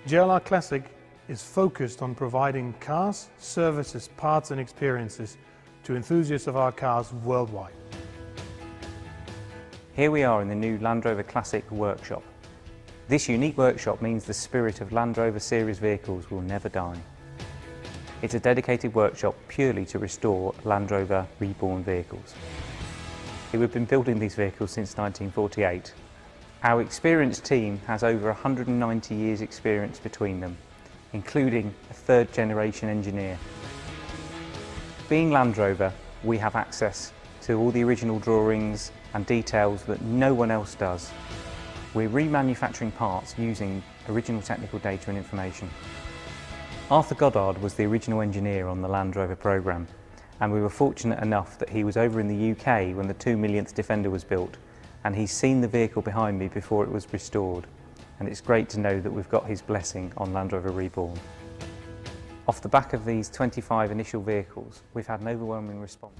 JLR Classic is focused on providing cars, services, parts and experiences to enthusiasts of our cars worldwide. Here we are in the new Land Rover Classic workshop. This unique workshop means the spirit of Land Rover series vehicles will never die. It's a dedicated workshop purely to restore Land Rover Reborn vehicles. We've been building these vehicles since 1948. Our experienced team has over 190 years experience between them, including a third generation engineer. Being Land Rover, we have access to all the original drawings and details that no one else does. We're remanufacturing parts using original technical data and information. Arthur Goddard was the original engineer on the Land Rover programme, and we were fortunate enough that he was over in the UK when the 2 millionth Defender was built, and he's seen the vehicle behind me before it was restored, and it's great to know that we've got his blessing on Land Rover Reborn. Off the back of these 25 initial vehicles, we've had an overwhelming response.